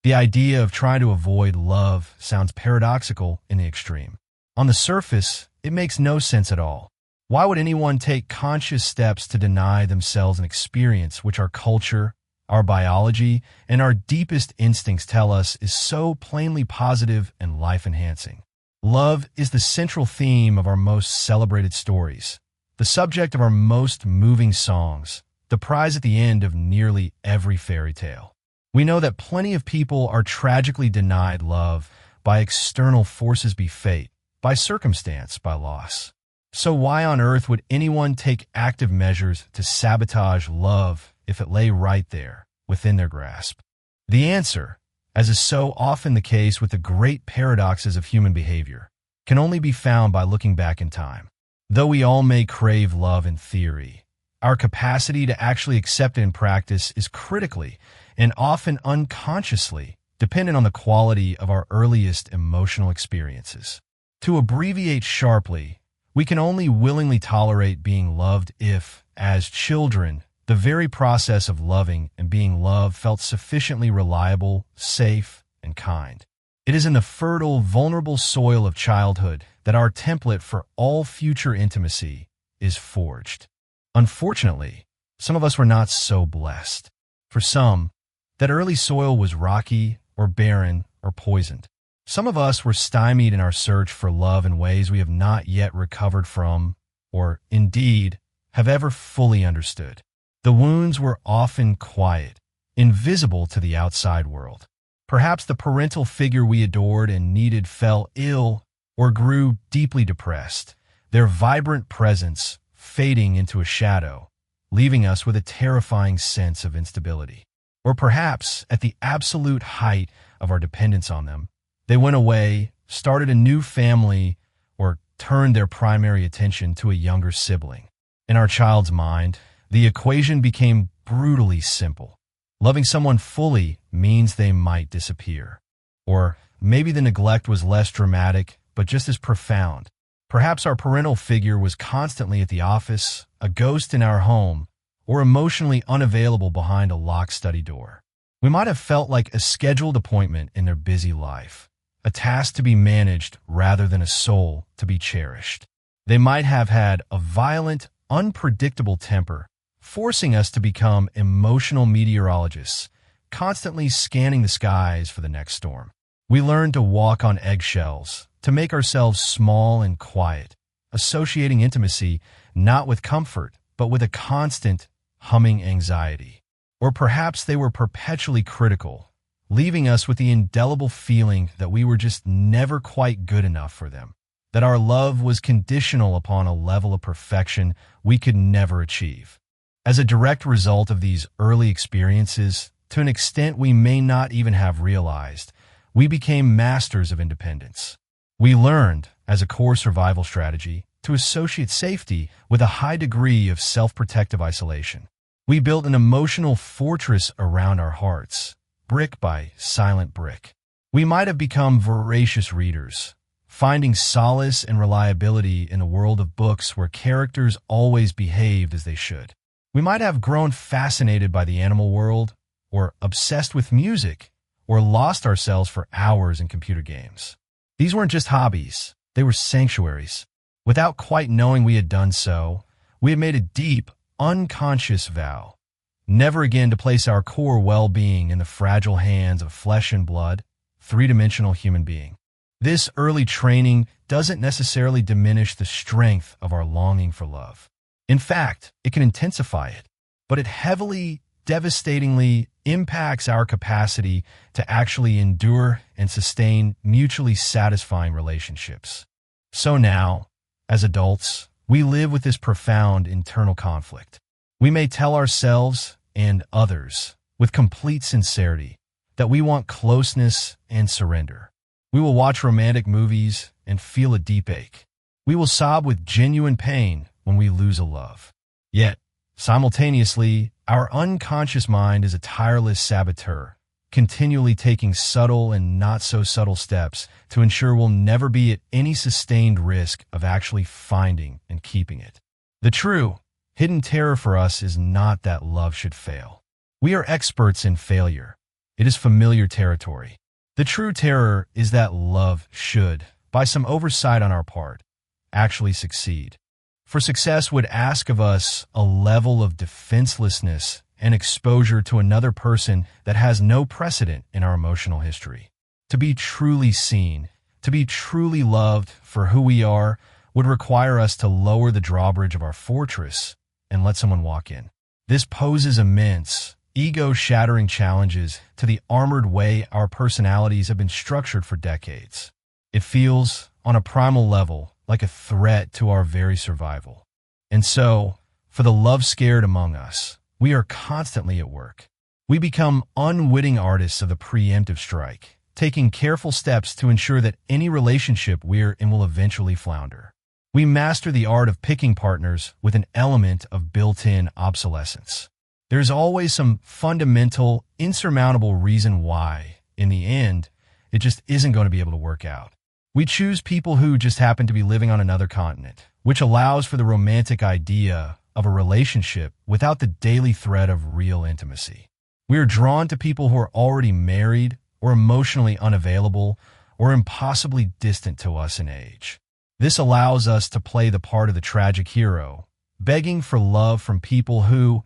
The idea of trying to avoid love sounds paradoxical in the extreme. On the surface, it makes no sense at all. Why would anyone take conscious steps to deny themselves an experience which our culture, our biology, and our deepest instincts tell us is so plainly positive and life-enhancing? Love is the central theme of our most celebrated stories, the subject of our most moving songs, the prize at the end of nearly every fairy tale. We know that plenty of people are tragically denied love by external forces, be fate, by circumstance, by loss. So why on earth would anyone take active measures to sabotage love if it lay right there, within their grasp? The answer, as is so often the case with the great paradoxes of human behavior, can only be found by looking back in time. Though we all may crave love in theory, our capacity to actually accept it in practice is critically and often unconsciously dependent on the quality of our earliest emotional experiences. To abbreviate sharply, we can only willingly tolerate being loved if, as children, the very process of loving and being loved felt sufficiently reliable, safe, and kind. It is in the fertile, vulnerable soil of childhood that our template for all future intimacy is forged. Unfortunately, some of us were not so blessed. For some, that early soil was rocky or barren or poisoned. Some of us were stymied in our search for love in ways we have not yet recovered from, or indeed have ever fully understood. The wounds were often quiet, invisible to the outside world. Perhaps the parental figure we adored and needed fell ill or grew deeply depressed, their vibrant presence fading into a shadow, leaving us with a terrifying sense of instability. Or perhaps, at the absolute height of our dependence on them, they went away, started a new family, or turned their primary attention to a younger sibling. In our child's mind, the equation became brutally simple. Loving someone fully means they might disappear. Or maybe the neglect was less dramatic, but just as profound. Perhaps our parental figure was constantly at the office, a ghost in our home, or emotionally unavailable behind a locked study door. We might have felt like a scheduled appointment in their busy life, a task to be managed rather than a soul to be cherished. They might have had a violent, unpredictable temper, forcing us to become emotional meteorologists, constantly scanning the skies for the next storm. We learned to walk on eggshells, to make ourselves small and quiet, associating intimacy not with comfort, but with a constant, humming anxiety. Or perhaps they were perpetually critical, leaving us with the indelible feeling that we were just never quite good enough for them, that our love was conditional upon a level of perfection we could never achieve. As a direct result of these early experiences, to an extent we may not even have realized, we became masters of independence. We learned, as a core survival strategy, to associate safety with a high degree of self-protective isolation. We built an emotional fortress around our hearts, brick by silent brick. We might have become voracious readers, finding solace and reliability in a world of books where characters always behaved as they should. We might have grown fascinated by the animal world, or obsessed with music, or lost ourselves for hours in computer games. These weren't just hobbies, they were sanctuaries. Without quite knowing we had done so, we had made a deep, unconscious vow, never again to place our core well-being in the fragile hands of a flesh and blood, three-dimensional human being. This early training doesn't necessarily diminish the strength of our longing for love. In fact, it can intensify it, but it heavily, devastatingly impacts our capacity to actually endure and sustain mutually satisfying relationships. So now, as adults, we live with this profound internal conflict. We may tell ourselves and others with complete sincerity that we want closeness and surrender. We will watch romantic movies and feel a deep ache. We will sob with genuine pain when we lose a love. Yet, simultaneously, our unconscious mind is a tireless saboteur, continually taking subtle and not-so-subtle steps to ensure we'll never be at any sustained risk of actually finding and keeping it. The true, hidden terror for us is not that love should fail. We are experts in failure. It is familiar territory. The true terror is that love should, by some oversight on our part, actually succeed. For success would ask of us a level of defenselessness and exposure to another person that has no precedent in our emotional history. To be truly seen, to be truly loved for who we are, would require us to lower the drawbridge of our fortress and let someone walk in. This poses immense, ego-shattering challenges to the armored way our personalities have been structured for decades. It feels, on a primal level, like a threat to our very survival. And so, for the love-scared among us, we are constantly at work. We become unwitting artists of the preemptive strike, taking careful steps to ensure that any relationship we're in will eventually flounder. We master the art of picking partners with an element of built-in obsolescence. There's always some fundamental, insurmountable reason why, in the end, it just isn't going to be able to work out. We choose people who just happen to be living on another continent, which allows for the romantic idea of a relationship without the daily threat of real intimacy. We are drawn to people who are already married or emotionally unavailable or impossibly distant to us in age. This allows us to play the part of the tragic hero, begging for love from people who,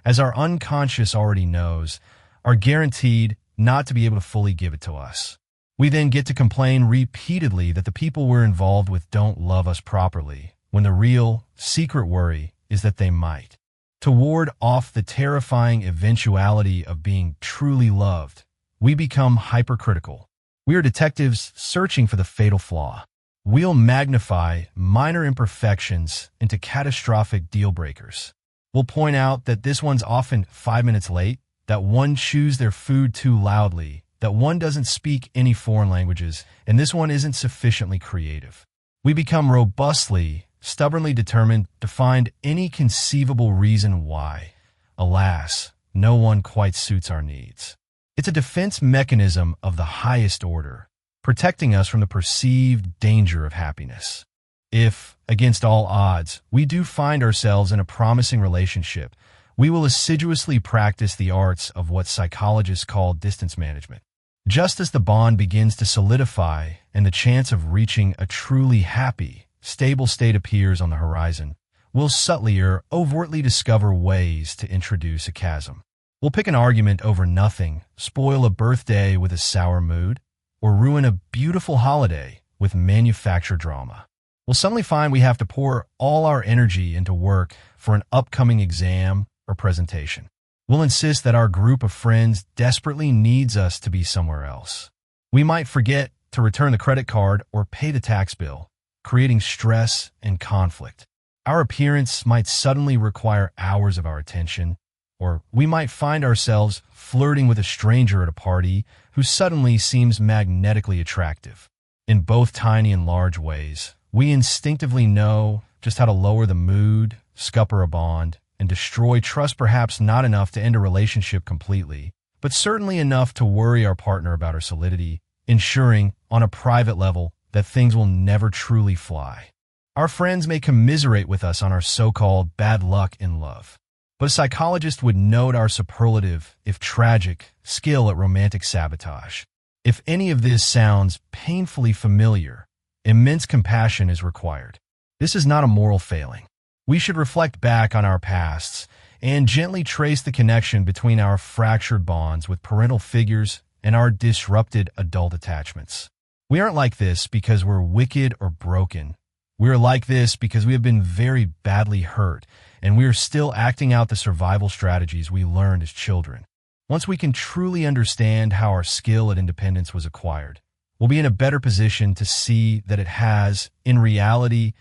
as our unconscious already knows, are guaranteed not to be able to fully give it to us. We then get to complain repeatedly that the people we're involved with don't love us properly, when the real, secret worry is that they might. To ward off the terrifying eventuality of being truly loved, we become hypercritical. We are detectives searching for the fatal flaw. We'll magnify minor imperfections into catastrophic deal breakers. We'll point out that this one's often 5 minutes late, that one chews their food too loudly, that one doesn't speak any foreign languages, and this one isn't sufficiently creative. We become robustly, stubbornly determined to find any conceivable reason why, alas, no one quite suits our needs. It's a defense mechanism of the highest order, protecting us from the perceived danger of happiness. If, against all odds, we do find ourselves in a promising relationship, we will assiduously practice the arts of what psychologists call distance management. Just as the bond begins to solidify and the chance of reaching a truly happy, stable state appears on the horizon, we'll subtly or overtly discover ways to introduce a chasm. We'll pick an argument over nothing, spoil a birthday with a sour mood, or ruin a beautiful holiday with manufactured drama. We'll suddenly find we have to pour all our energy into work for an upcoming exam or presentation. We'll insist that our group of friends desperately needs us to be somewhere else. We might forget to return the credit card or pay the tax bill, creating stress and conflict. Our appearance might suddenly require hours of our attention, or we might find ourselves flirting with a stranger at a party who suddenly seems magnetically attractive. In both tiny and large ways, we instinctively know just how to lower the mood, scupper a bond, and destroy trust, perhaps not enough to end a relationship completely, but certainly enough to worry our partner about our solidity, ensuring, on a private level, that things will never truly fly. Our friends may commiserate with us on our so-called bad luck in love, but a psychologist would note our superlative, if tragic, skill at romantic sabotage. If any of this sounds painfully familiar, immense compassion is required. This is not a moral failing. We should reflect back on our pasts and gently trace the connection between our fractured bonds with parental figures and our disrupted adult attachments. We aren't like this because we're wicked or broken. We are like this because we have been very badly hurt, and we are still acting out the survival strategies we learned as children. Once we can truly understand how our skill at independence was acquired, we'll be in a better position to see that it has, in reality,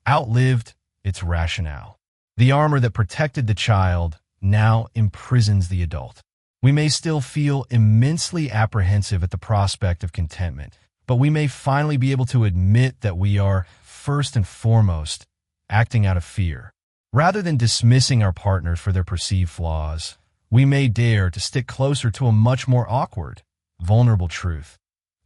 outlived its rationale. The armor that protected the child now imprisons the adult. We may still feel immensely apprehensive at the prospect of contentment, but we may finally be able to admit that we are, first and foremost, acting out of fear. Rather than dismissing our partners for their perceived flaws, we may dare to stick closer to a much more awkward, vulnerable truth,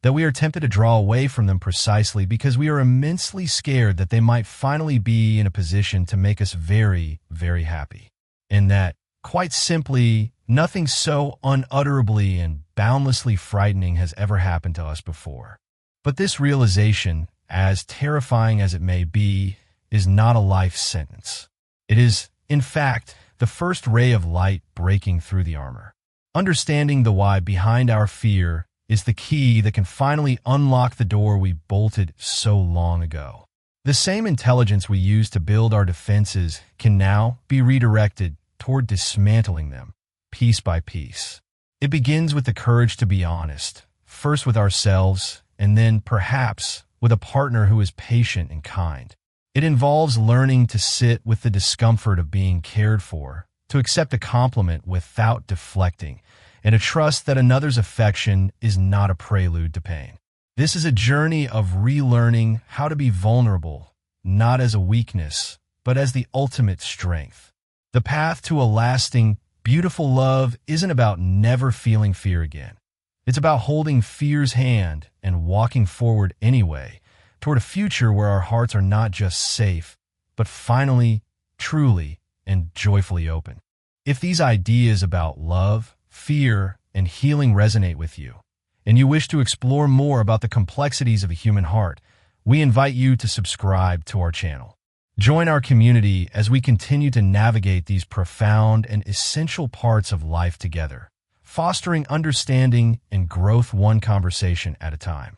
that we are tempted to draw away from them precisely because we are immensely scared that they might finally be in a position to make us very, very happy. And that, quite simply, nothing so unutterably and boundlessly frightening has ever happened to us before. But this realization, as terrifying as it may be, is not a life sentence. It is, in fact, the first ray of light breaking through the armor. Understanding the why behind our fear is the key that can finally unlock the door we bolted so long ago. The same intelligence we use to build our defenses can now be redirected toward dismantling them, piece by piece. It begins with the courage to be honest, first with ourselves, and then, perhaps, with a partner who is patient and kind. It involves learning to sit with the discomfort of being cared for, to accept a compliment without deflecting, and to trust that another's affection is not a prelude to pain. This is a journey of relearning how to be vulnerable, not as a weakness, but as the ultimate strength. The path to a lasting, beautiful love isn't about never feeling fear again. It's about holding fear's hand and walking forward anyway, toward a future where our hearts are not just safe, but finally, truly, and joyfully open. If these ideas about love, fear, and healing resonate with you, and you wish to explore more about the complexities of a human heart, we invite you to subscribe to our channel. Join our community as we continue to navigate these profound and essential parts of life together, fostering understanding and growth one conversation at a time.